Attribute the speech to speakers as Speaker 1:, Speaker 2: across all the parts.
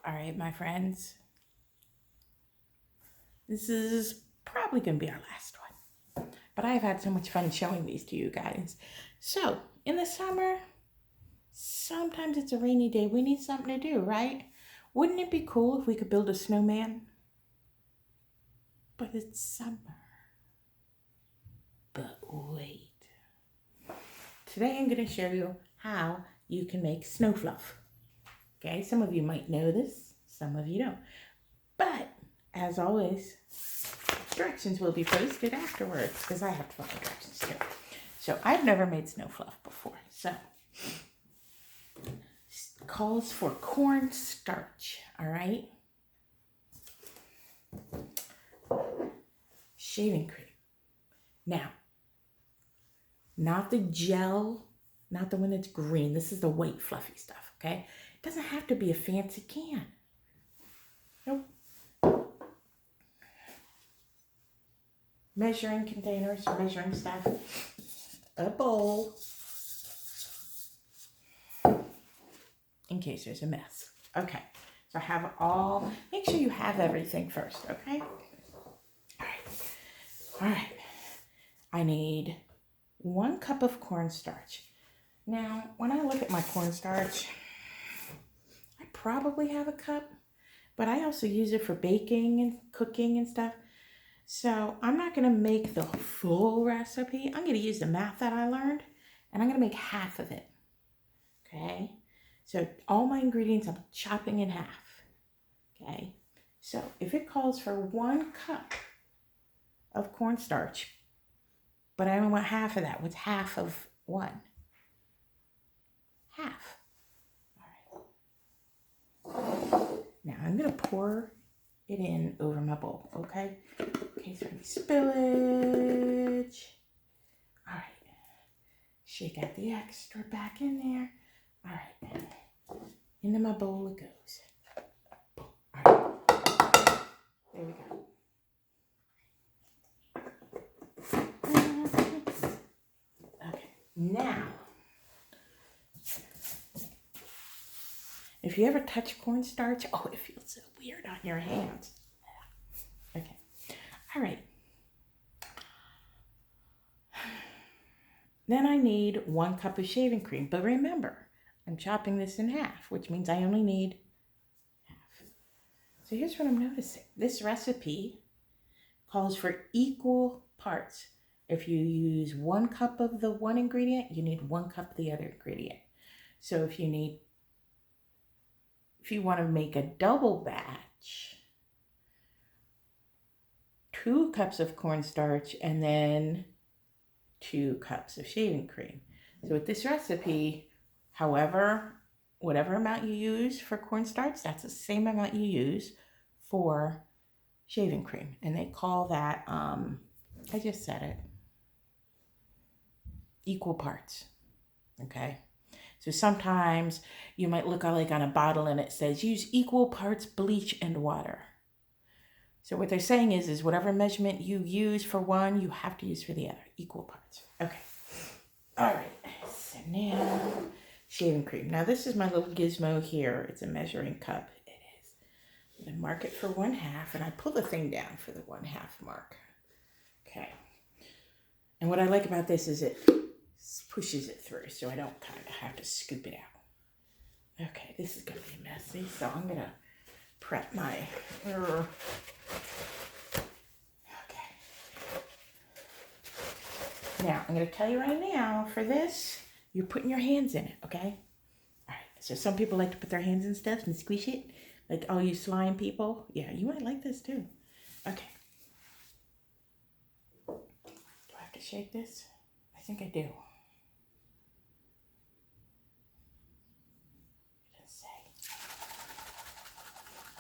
Speaker 1: All right, my friends, this is probably going to be our last one. But I've had so much fun showing these to you guys. So, in the summer, sometimes it's a rainy day. We need something to do, right? Wouldn't it be cool if we could build a snowman? But it's summer. But wait. Today I'm going to show you how you can make snow fluff. Okay, some of you might know this, some of you don't. But, as always, directions will be posted afterwards because I have to follow directions too. So, I've never made snow fluff before. So, calls for cornstarch, all right? Shaving cream. Now, not the gel, not the one that's green. This is the white fluffy stuff, okay? It doesn't have to be a fancy can. Nope. Measuring containers, measuring stuff. A bowl. In case there's a mess. Okay, so I have all, make sure you have everything first, okay? All right. I need 1 cup of cornstarch. Now, when I look at my cornstarch, I probably have a cup, but I also use it for baking and cooking and stuff. So I'm not going to make the full recipe. I'm going to use the math that I learned, and I'm going to make half of it. Okay? So all my ingredients I'm chopping in half. Okay? So if it calls for 1 cup of cornstarch, but I only want half of that, what's half of 1? Half. All right. Now I'm going to pour it in over my bowl, okay? In case there's any spillage. All right. Shake out the extra back in there. All right. Into my bowl it goes. All right. There we go. Okay. Now, if you ever touch cornstarch, oh, it feels so weird on your hands. Okay. All right. Then I need 1 cup of shaving cream. But remember, I'm chopping this in half, which means I only need half. So here's what I'm noticing. This recipe calls for equal parts. If you use 1 cup of the one ingredient, you need 1 cup of the other ingredient. So if you want to make a double batch, 2 cups of cornstarch and then 2 cups of shaving cream. So with this recipe, whatever amount you use for cornstarch, that's the same amount you use for shaving cream. And they call that, I just said it, equal parts, okay? So sometimes you might look like on a bottle and it says use equal parts bleach and water. So what they're saying is whatever measurement you use for one, you have to use for the other, equal parts. Okay. All right. So now, shaving cream. Now this is my little gizmo here. It's a measuring cup. It is. I'm going to mark it for 1/2, and I pull the thing down for the 1/2 mark. Okay. And what I like about this is it pushes it through, so I don't kind of have to scoop it out. Okay, this is going to be messy, so I'm going to prep my... Okay. Now, I'm going to tell you right now, for this, you're putting your hands in it, okay? All right, so some people like to put their hands in stuff and squish it, like all you slime people. Yeah, you might like this too. Okay. Do I have to shake this? I think I do.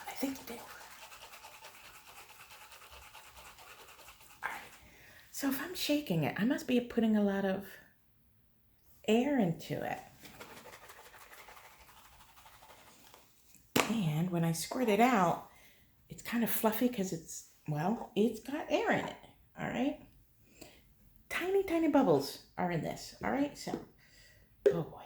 Speaker 1: I think you do. All right. So if I'm shaking it, I must be putting a lot of air into it. And when I squirt it out, it's kind of fluffy because it's got air in it. All right. Tiny, tiny bubbles are in this. All right. So, oh boy.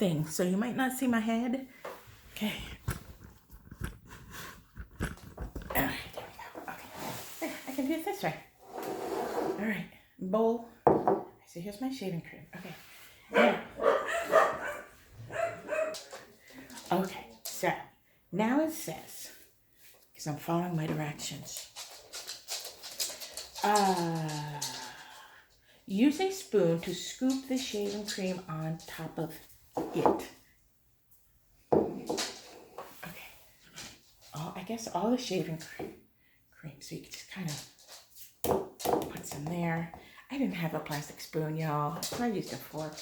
Speaker 1: thing, so you might not see my head. Okay. All right, there we go. Okay. There, I can do it this way. All right, bowl. So here's my shaving cream. Okay. Okay, so now it says, because I'm following my directions. Use a spoon to scoop the shaving cream on top of it. Okay. Oh, I guess all the shaving cream. So you can just kind of put some there. I didn't have a plastic spoon, y'all, so I used a fork.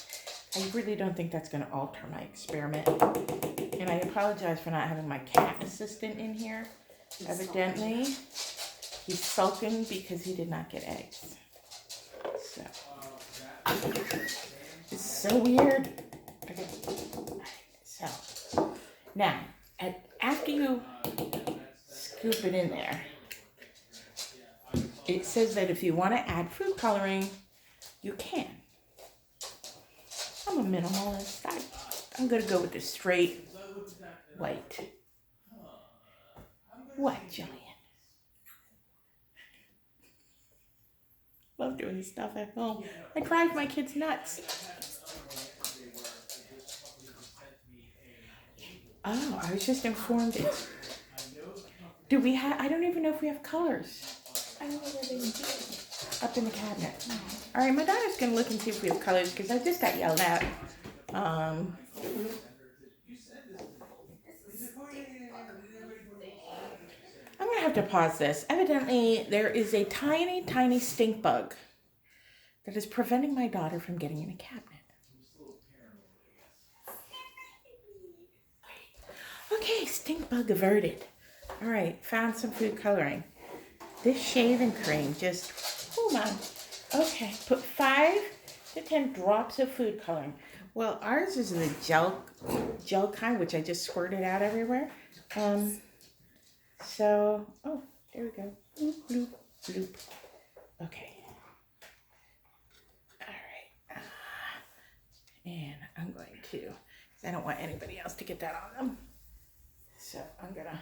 Speaker 1: I really don't think that's going to alter my experiment. And I apologize for not having my cat assistant in here. Evidently, he's sulking because he did not get eggs. So, it's so weird. Okay. So, now, after you scoop it in there, it says that if you want to add food coloring, you can. I'm a minimalist. I'm going to go with the straight white. What, Jillian? Love doing this stuff at home. I drive my kids nuts. Oh, I was just informed it's... Do we have... I don't even know if we have colors. I don't know where they would be. Up in the cabinet. All right, my daughter's going to look and see if we have colors because I just got yelled at. I'm going to have to pause this. Evidently, there is a tiny, tiny stink bug that is preventing my daughter from getting in a cabinet. Okay, stink bug averted. All right, found some food coloring. This shaving cream just, hold on. Okay, put 5 to 10 drops of food coloring. Well, ours is the gel kind, which I just squirted out everywhere. So, oh, there we go. Bloop, bloop, bloop. Okay. All right. And I'm going to, because I don't want anybody else to get that on them. So I'm going to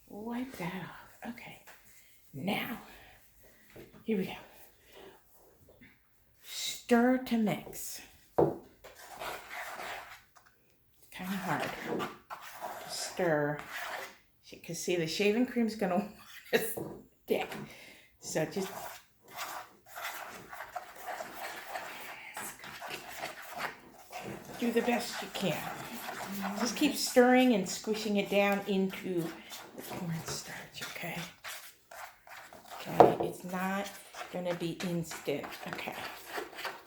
Speaker 1: wipe that off. Okay. Now, here we go. Stir to mix. It's kind of hard to stir. Because see, the shaving cream's going to want to stick. So just do the best you can. Just keep stirring and squishing it down into the cornstarch, okay? Okay, it's not going to be instant. Okay.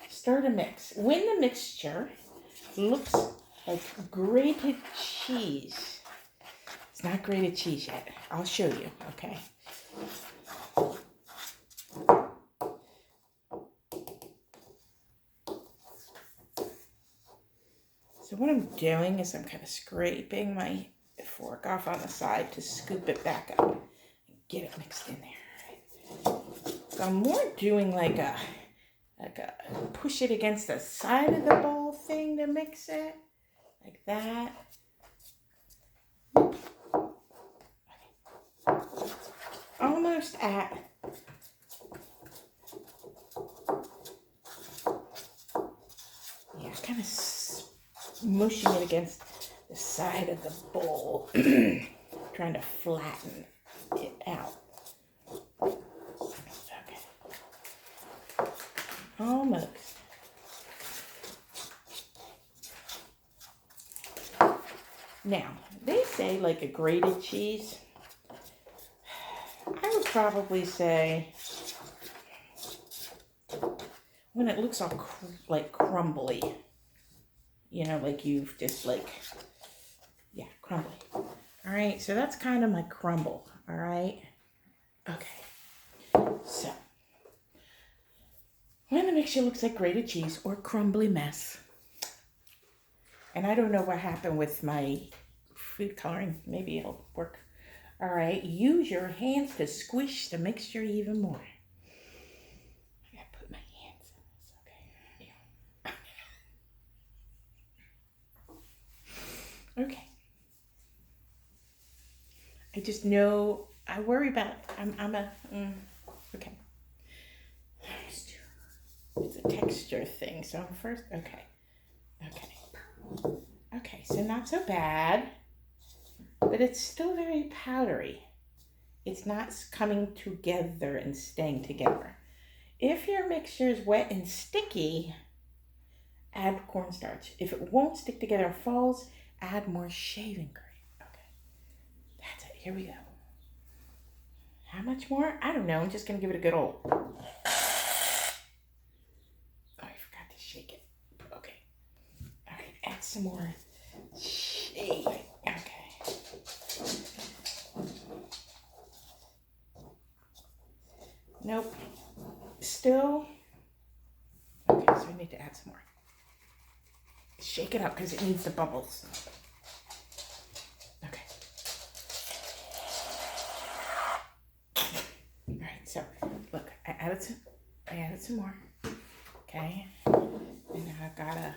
Speaker 1: Stir to mix. When the mixture looks like grated cheese, it's not grated cheese yet. I'll show you, okay? So what I'm doing is I'm kind of scraping my fork off on the side to scoop it back up and get it mixed in there. Right? So I'm more doing like a push it against the side of the bowl thing to mix it, like that. Almost at kind of mushing it against the side of the bowl, trying to flatten it out. Okay. Almost. Now, they say like a grated cheese. I would probably say when it looks all like crumbly. You know, like you've just like, yeah, crumbly. All right, so that's kind of my crumble, all right? Okay, so when the mixture looks like grated cheese or crumbly mess, and I don't know what happened with my food coloring, maybe it'll work. All right, use your hands to squish the mixture even more. I gotta put my hands in this, okay? Yeah. I just know, I worry about, okay. It's a texture thing. So I'm first, okay. Okay, so not so bad, but it's still very powdery. It's not coming together and staying together. If your mixture is wet and sticky, add cornstarch. If it won't stick together and falls, add more shaving cream. Okay, that's it. Here we go. How much more? I don't know. I'm just going to give it a good old. Oh, I forgot to shake it. Okay. All right, add some more shaving. Okay. Nope. Still. Okay, so I need to add some more. Shake it up because it needs the bubbles. Okay. All right, so look, I added some more. Okay. And now I've gotta add.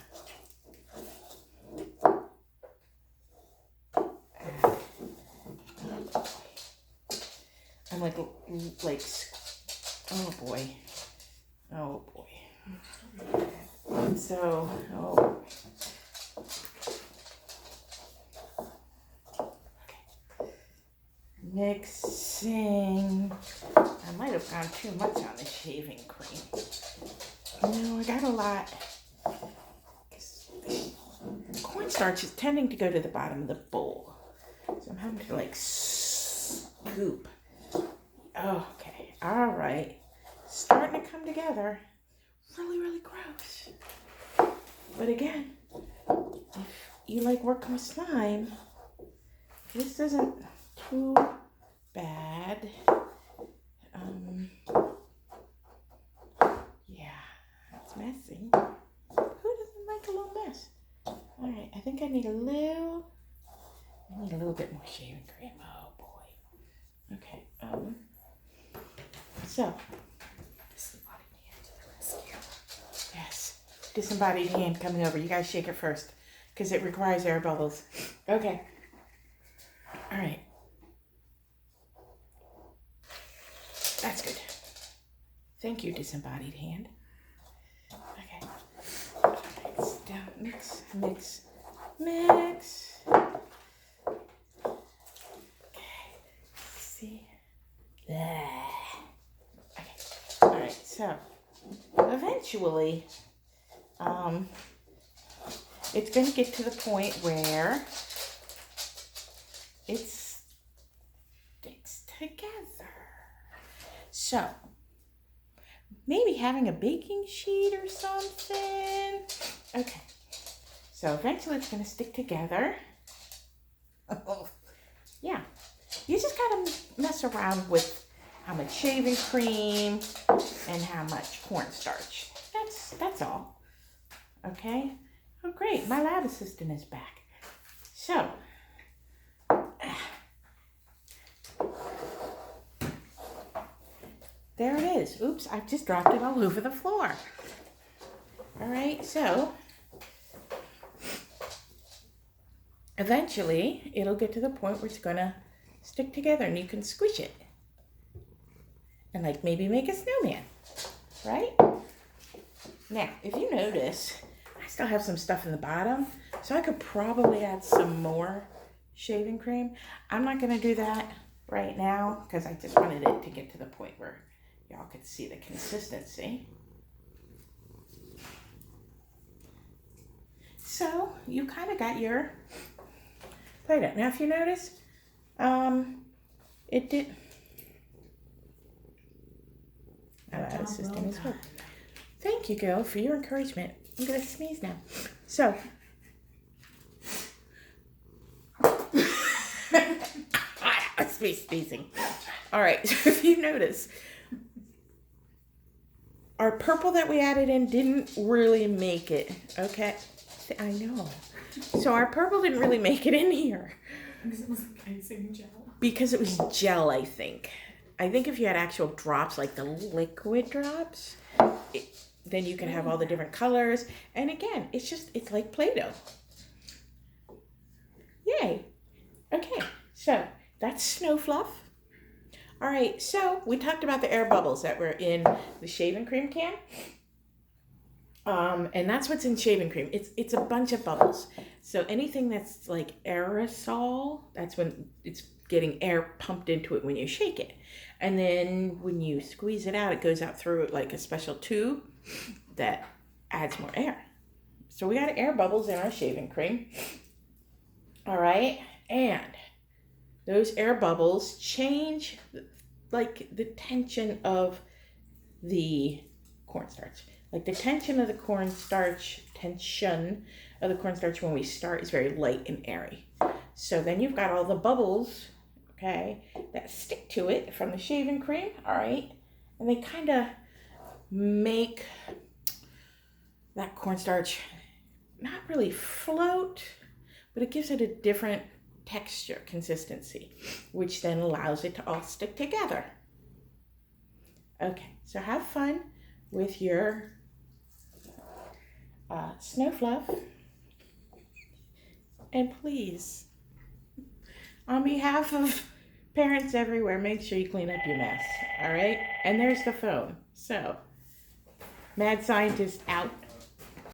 Speaker 1: I'm like, oh boy. So, mixing. I might have gone too much on the shaving cream. No, I got a lot. Cornstarch is tending to go to the bottom of the bowl. So I'm having to like scoop. Okay, all right. Starting to come together. Really, really gross. But again, if you like working with slime, this isn't too bad. Yeah, it's messy. Who doesn't like a little mess? All right, I think I need a little bit more shaving cream. Oh boy. Okay. So. Disembodied hand to the rescue. Yes. Disembodied hand coming over. You guys shake it first, because it requires air bubbles. Okay. All right. That's good. Thank you, disembodied hand. Okay. Mix down. Mix. Okay. See? Okay. All right. So, eventually, it's going to get to the point where it sticks together. So, maybe having a baking sheet or something. Okay. So eventually it's going to stick together. Yeah. You just got to mess around with how much shaving cream and how much cornstarch. That's all. Okay? Oh, great. My lab assistant is back. So, there it is. Oops, I just dropped it all over the floor. All right, so eventually it'll get to the point where it's going to stick together and you can squish it. And like maybe make a snowman, right? Now, if you notice, I still have some stuff in the bottom, so I could probably add some more shaving cream. I'm not going to do that right now because I just wanted it to get to the point where y'all could see the consistency. So you kind of got your Play-Doh. Now, if you notice, it did. That system is good. Thank you, girl, for your encouragement. I'm gonna sneeze now. So. That's me sneezing. All right, so if you notice, our purple that we added in didn't really make it, okay? I know. So our purple didn't really make it in here.
Speaker 2: Because it was like icing gel.
Speaker 1: Because it was gel, I think. I think if you had actual drops, like the liquid drops, then you can have all the different colors. And again, it's like Play-Doh. Yay. Okay, so that's that's Snow Fluff. All right, so we talked about the air bubbles that were in the shaving cream can. And that's what's in shaving cream. It's a bunch of bubbles. So anything that's like aerosol, that's when it's getting air pumped into it when you shake it. And then when you squeeze it out, it goes out through like a special tube that adds more air. So we got air bubbles in our shaving cream. All right, and those air bubbles change like the tension of the cornstarch. Like the tension of the cornstarch when we start is very light and airy. So then you've got all the bubbles, okay, that stick to it from the shaving cream, all right, and they kind of make that cornstarch not really float, but it gives it a different texture, consistency, which then allows it to all stick together. Okay, so have fun with your Snow Fluff. And please, on behalf of parents everywhere, make sure you clean up your mess, all right? And there's the phone. So, Mad Scientist out.